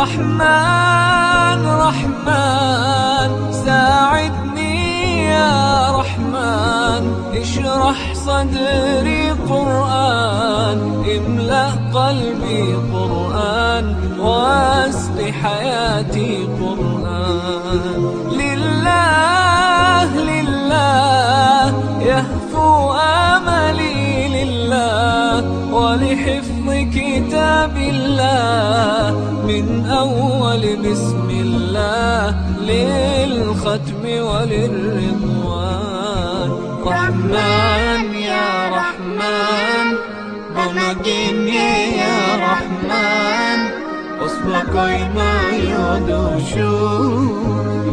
رحمن رحمن ساعدني يا رحمن اشرح صدري قرآن املأ قلبي قرآن واسق حياتي قرآن لله لله يهفو آملي لله ولحفظ كتاب الله من أول بسم الله للختم وللرضوان رحمن يا رحمن بمجيني يا رحمن أصبقي ما يدوشو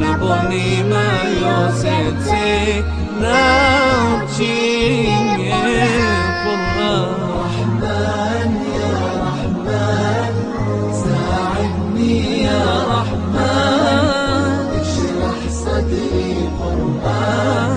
نبني ما يوسيتي نوتشيني القرآن رحمن يا رحمن ساعدني يا رحمن اشرح صدري قرآن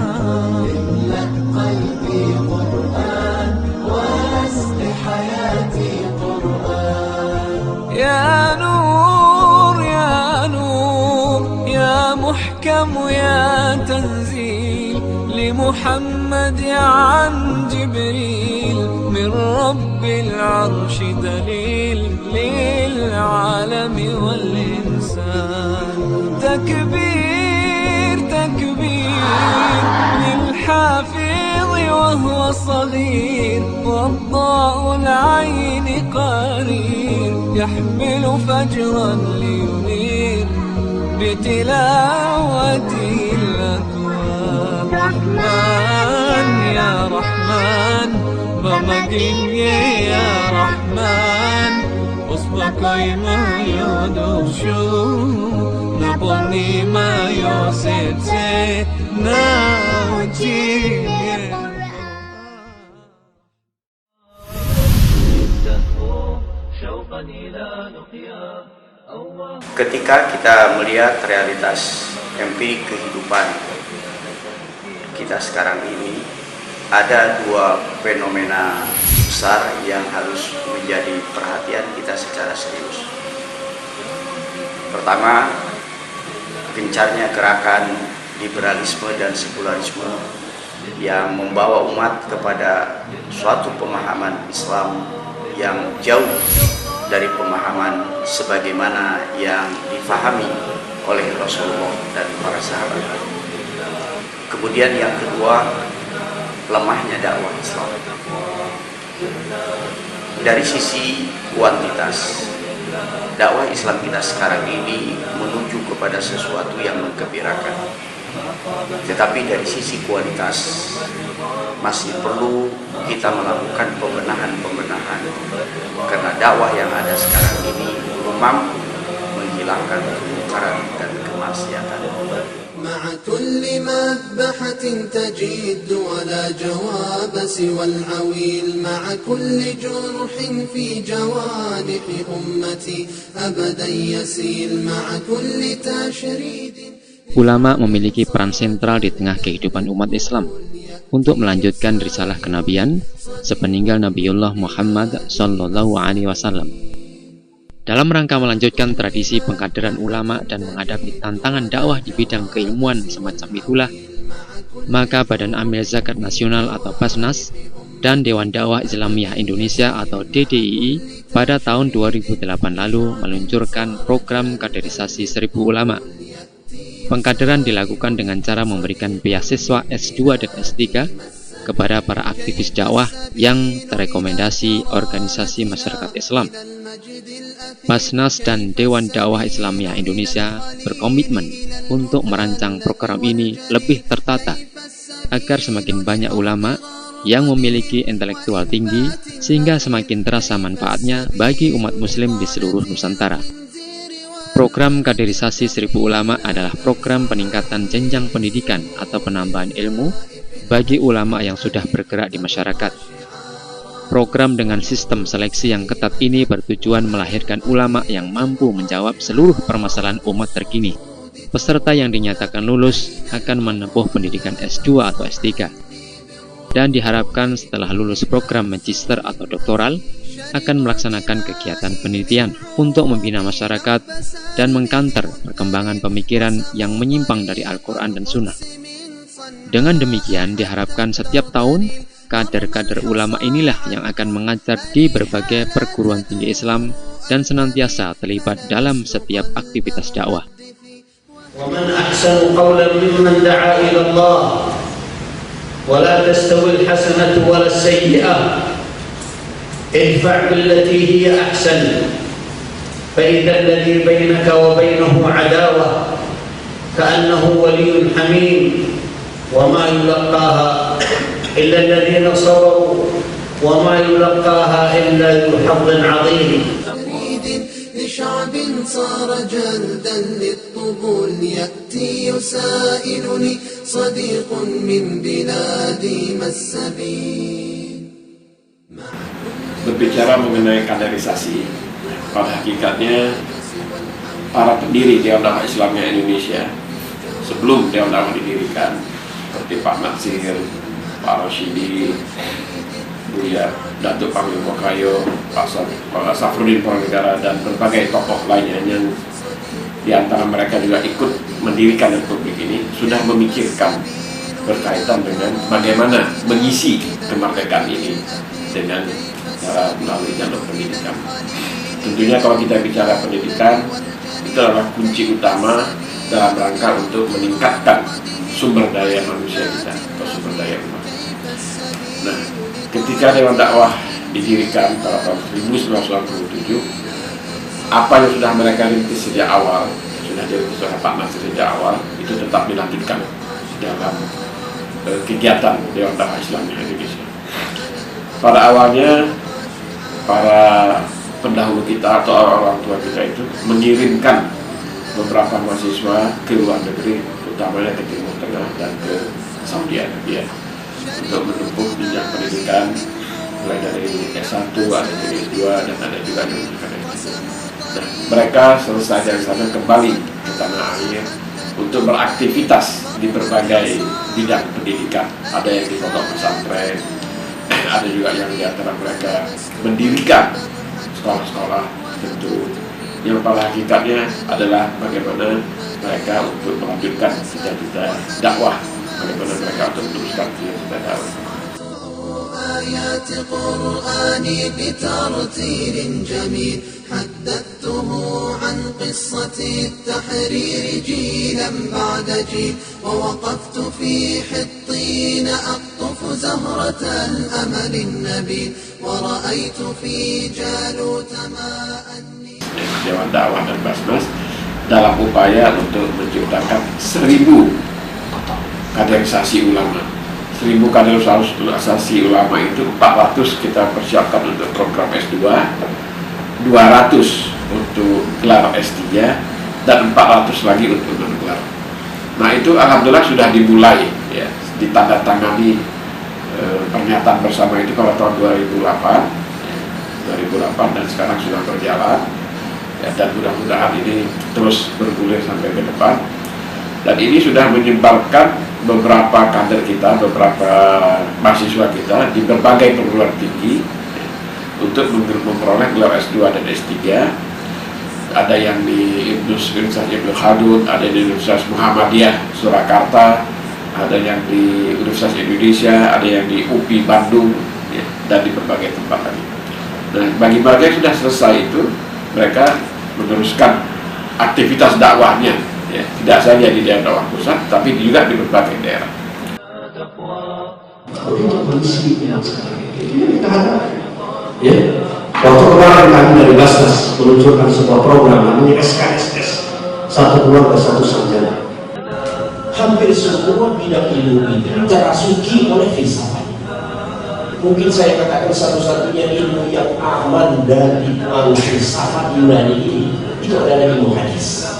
املأ قلبي قرآن واسق حياتي قرآن يا نور يا نور يا محكم يا تنزيل لمحمد عن جبريل من رب العرش دليل للعالم والإنسان تكبير تكبير للحافظ وهو صغير والضاء العين قرير يحمل فجرا لينير بتلاوته الأكوان رحمن يا رحمن بمجيني يا رحمن أصبقي ما يدوشو نبني ما يوسيتي نوجي Ketika kita melihat realitas empirik kehidupan kita sekarang ini, ada dua fenomena besar yang harus menjadi perhatian kita secara serius. Pertama, gencarnya gerakan liberalisme dan sekularisme yang membawa umat kepada suatu pemahaman Islam yang jauh dari pemahaman sebagaimana yang difahami oleh Rasulullah dan para sahabat. Kemudian yang kedua, lemahnya dakwah Islam. Dari sisi kuantitas, dakwah Islam kita sekarang ini menuju kepada sesuatu yang menggembirakan. Tetapi dari sisi kualitas masih perlu kita melakukan pembenahan-pembenahan, karena dakwah yang ada sekarang ini belum mampu menghilangkan kemungkaran dan kemaksiatan. مع كل مذبحة تجد ولا جواب سوى العويل مع كل جرح في جوانح أمتي أبدا يسيل مع كل تشريد. Ulama memiliki peran sentral di tengah kehidupan umat Islam untuk melanjutkan risalah kenabian sepeninggal Nabiullah Muhammad SAW. Dalam rangka melanjutkan tradisi pengkaderan ulama dan menghadapi tantangan dakwah di bidang keilmuan semacam itulah, maka Badan Amil Zakat Nasional atau Basnas dan Dewan Dakwah Islamiyah Indonesia atau DDII pada tahun 2008 lalu meluncurkan program kaderisasi 1000 ulama. Pengkaderan dilakukan dengan cara memberikan beasiswa S2 dan S3 kepada para aktivis dakwah yang terekomendasi organisasi masyarakat Islam. Basnas dan Dewan Dakwah Islamiyah Indonesia berkomitmen untuk merancang program ini lebih tertata agar semakin banyak ulama yang memiliki intelektual tinggi sehingga semakin terasa manfaatnya bagi umat muslim di seluruh Nusantara. Program kaderisasi 1000 ulama adalah program peningkatan jenjang pendidikan atau penambahan ilmu bagi ulama yang sudah bergerak di masyarakat. Program dengan sistem seleksi yang ketat ini bertujuan melahirkan ulama yang mampu menjawab seluruh permasalahan umat terkini. Peserta yang dinyatakan lulus akan menempuh pendidikan S2 atau S3. Dan diharapkan setelah lulus program magister atau doktoral, akan melaksanakan kegiatan penelitian untuk membina masyarakat dan mengkanter perkembangan pemikiran yang menyimpang dari Al-Quran dan Sunnah. Dengan demikian diharapkan setiap tahun kader-kader ulama inilah yang akan mengajar di berbagai perguruan tinggi Islam dan senantiasa terlibat dalam setiap aktivitas dakwah. ومن أحسن قولا ممن دعا إلى الله ولا تستوي الحسنة ولا السيئة ادفع بالتي هي أحسن فإذا الذي بينك وبينه عداوة كأنه ولي حميم وما يلقاها إلا الذين صبروا وما يلقاها إلا ذو حظ عظيم. لشعب صار جلدا للطبول يأتي يسائلني صديق من بلادي ما السبيل. Berbicara mengenai kaderisasi, pada hakikatnya para pendiri Dewan Dakwah Islamiyah Indonesia sebelum Dewan Dakwah didirikan, seperti Pak Natsir, Pak Rosyidi, Buya Datuk Panglima Pokrayo, Pak Safruddin Purwanegara, dan berbagai tokoh lainnya yang diantara mereka juga ikut mendirikan Republik ini sudah memikirkan berkaitan dengan bagaimana mengisi kemerdekaan ini dengan cara melalui jalur pendidikan. Tentunya kalau kita bicara pendidikan, itu adalah kunci utama dalam rangka untuk meningkatkan sumber daya manusia kita atau sumber daya umat. Nah, ketika Dewan Dakwah didirikan pada tahun 1997, apa yang sudah mereka rintis sejak awal, sudah dirintis oleh Pak Natsir sejak awal, itu tetap dilanjutkan dalam kegiatan Dewan Dakwah Islamiyah Indonesia. Pada awalnya, para pendahulu kita atau orang tua kita itu mengirimkan beberapa mahasiswa ke luar negeri, utamanya ke Timur Tengah dan ke Saudi Arabia, untuk menempuh jenjang pendidikan mulai dari S1, ada dari S2, dan ada juga yang melanjutkan S3. Nah, mereka selesai dari sana kembali ke tanah air untuk beraktivitas di berbagai bidang pendidikan. Ada yang di pondok pesantren, ada juga yang di antara mereka mendirikan sekolah-sekolah tentu yang pada hakikatnya adalah bagaimana mereka untuk melanjutkan cita-cita dakwah, bagaimana mereka untuk meneruskan cita-cita dakwah. آيات قرآني بترتيل جميل حدثته عن قصة التحرير جيلا بعد جيل ووقفت في حطين أقطف زهرة الأمل النبيل ورأيت في جالوت ما أني. Dewan Dakwah dan Basnas dalam upaya untuk menciptakan 1000 kaderisasi ulama. 1000 kaderisasi ulama itu 400 kita persiapkan untuk program S2, 200 untuk gelar S3, dan 400 lagi untuk non-gelar. Nah, itu alhamdulillah sudah dimulai, ya, ditandatangani pernyataan bersama itu pada tahun 2008, dan sekarang sudah berjalan, ya, dan mudah-mudahan ini terus bergulir sampai ke depan. Dan ini sudah menyebarkan beberapa kader kita, beberapa mahasiswa kita di berbagai perguruan tinggi untuk memperoleh gelar S2 dan S3. Ada yang di Universitas Ibnu Khaldun, ada di Universitas Muhammadiyah Surakarta, ada yang di Universitas Indonesia, ada yang di UPI Bandung, ya, dan di berbagai tempat lagi. Nah, bagi mereka yang sudah selesai itu, mereka meneruskan aktivitas dakwahnya, ya, tidak saja di daerah dakwah pusat, tapi juga di berbagai daerah. Ya, waktu kemarin kami dari Basnas meluncurkan sebuah program namanya SKSS, satu keluarga satu sarjana. Hampir semua bidang ilmu ini terasuki oleh filsafat. Mungkin saya katakan satu-satunya ilmu yang aman dari pengaruh filsafat Yunani ini itu adalah ilmu hadis.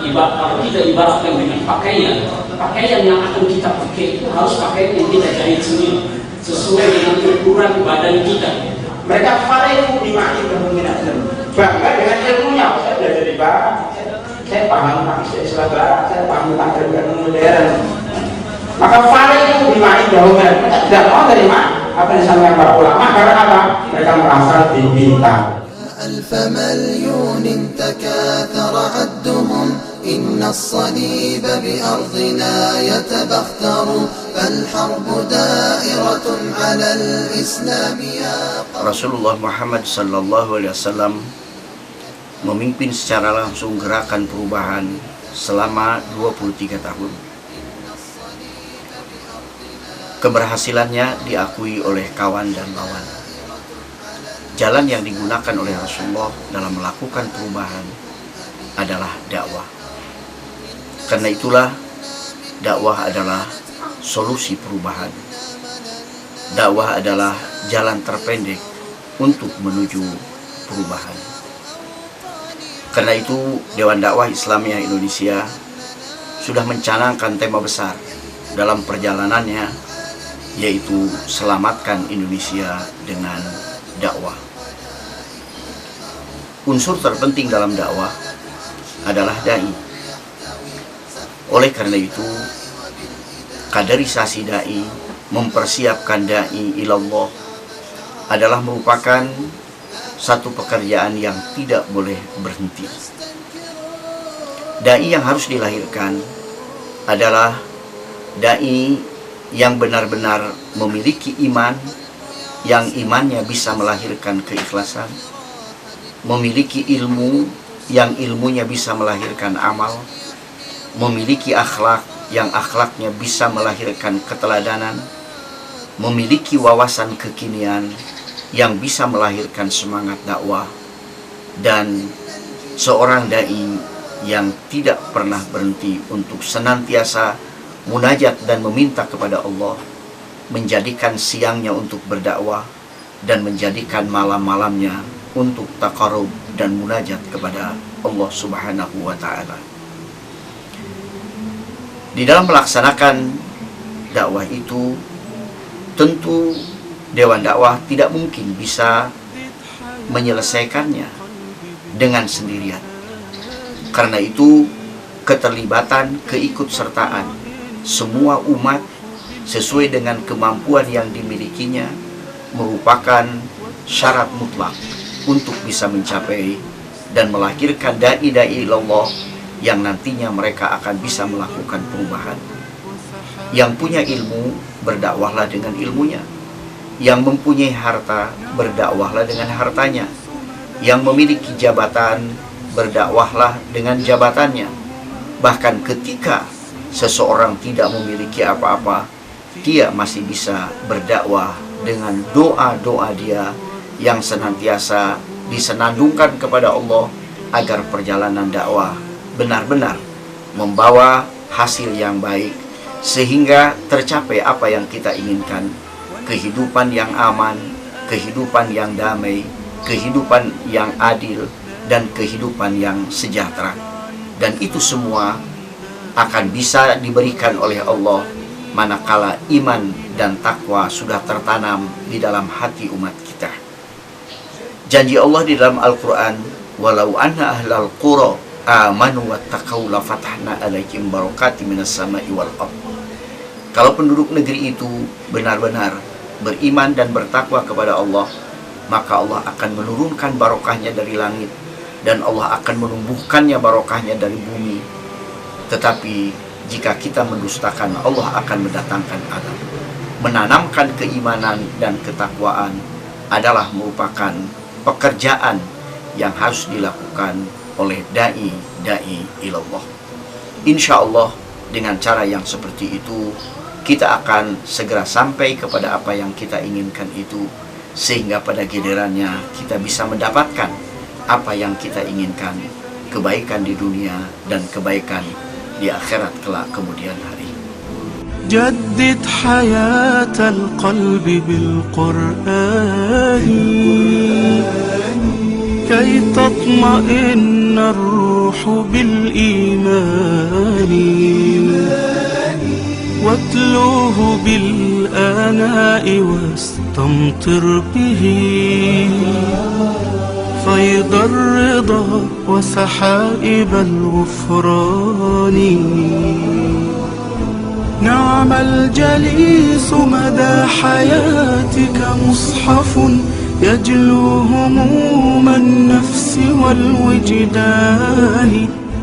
Kalau kita ibaratkan dengan pakaian yang akan kita pakai itu harus pakaian yang kita jahit sendiri sesuai dengan ukuran badan kita. Mereka paling dimaki kemungkinan bangga dengan ilmunya. Saya belajar di barat, saya paham tentang Islam barat, saya paham tentang ilmu modern. Maka paling itu dimaki bahwa mereka tidak mau terima apa yang disampaikan para ulama, karena apa? Mereka merasa dipintar. ألف مليون تكاثر عدهم إن الصليب بأرضنا يتبختر فالحرب دائرة على الإسلام يا Rasulullah Muhammad sallallahu alaihi wasallam memimpin secara langsung gerakan perubahan selama 23 tahun. Keberhasilannya diakui oleh kawan dan lawan. Jalan yang digunakan oleh Rasulullah dalam melakukan perubahan adalah dakwah. Karena itulah dakwah adalah solusi perubahan. Dakwah adalah jalan terpendek untuk menuju perubahan. Karena itu Dewan Dakwah Islamiyah Indonesia sudah mencanangkan tema besar dalam perjalanannya, yaitu selamatkan Indonesia dengan dakwah. Unsur terpenting dalam dakwah adalah dai. Oleh karena itu, kaderisasi dai, mempersiapkan dai ilallah adalah merupakan satu pekerjaan yang tidak boleh berhenti. Dai yang harus dilahirkan adalah dai yang benar-benar memiliki iman, yang imannya bisa melahirkan keikhlasan, memiliki ilmu, yang ilmunya bisa melahirkan amal, memiliki akhlak, yang akhlaknya bisa melahirkan keteladanan, memiliki wawasan kekinian, yang bisa melahirkan semangat dakwah, dan seorang dai yang tidak pernah berhenti untuk senantiasa munajat dan meminta kepada Allah, menjadikan siangnya untuk berdakwah dan menjadikan malam-malamnya untuk taqarrub dan munajat kepada Allah Subhanahu wa ta'ala. Di dalam melaksanakan dakwah itu, tentu Dewan Dakwah tidak mungkin bisa menyelesaikannya dengan sendirian. Karena itu, keterlibatan, keikutsertaan semua umat sesuai dengan kemampuan yang dimilikinya merupakan syarat mutlak untuk bisa mencapai dan melahirkan dai-dai ilallah yang nantinya mereka akan bisa melakukan perubahan. Yang punya ilmu, berdakwahlah dengan ilmunya. Yang mempunyai harta, berdakwahlah dengan hartanya. Yang memiliki jabatan, berdakwahlah dengan jabatannya. Bahkan ketika seseorang tidak memiliki apa-apa, dia masih bisa berdakwah dengan doa-doa dia yang senantiasa disenandungkan kepada Allah agar perjalanan dakwah benar-benar membawa hasil yang baik sehingga tercapai apa yang kita inginkan, kehidupan yang aman, kehidupan yang damai, kehidupan yang adil, dan kehidupan yang sejahtera. Dan itu semua akan bisa diberikan oleh Allah manakala iman dan takwa sudah tertanam di dalam hati umat kita. Janji Allah di dalam Al-Quran, walau anna ahlal qura amanu wattaqau la fatahna alaihim barakati minas sama'i wal ardh. Kalau penduduk negeri itu benar-benar beriman dan bertakwa kepada Allah, maka Allah akan menurunkan barokahnya dari langit dan Allah akan menumbuhkannya barokahnya dari bumi. Tetapi jika kita mendustakan, Allah akan mendatangkan azab. Menanamkan keimanan dan ketakwaan adalah merupakan pekerjaan yang harus dilakukan oleh dai ilallah. Insya Allah dengan cara yang seperti itu kita akan segera sampai kepada apa yang kita inginkan itu, sehingga pada gilirannya kita bisa mendapatkan apa yang kita inginkan, kebaikan di dunia dan kebaikan di akhirat kelak kemudian hari. جدد حياة القلب بالقرآن كي تطمئن الروح بالإيمان واتلوه بالآناء واستمطر به فيض الرضا وسحائب الغفران نعم الجليس مدى حياتك مصحف يجلو هموم النفس والوجدان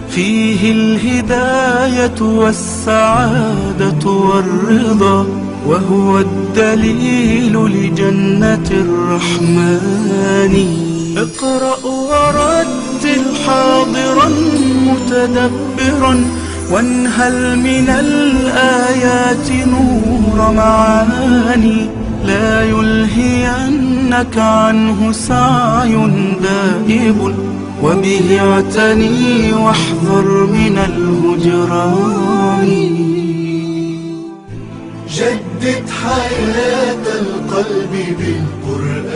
فيه الهداية والسعادة والرضا وهو الدليل لجنة الرحمن اقرأ ورتل حاضرا متدبرا وانهل من الآيات نور معاني لا يلهينك عنه سعي دائب وبه اعتني واحذر من الهجران جدد حياة القلب بالقرآن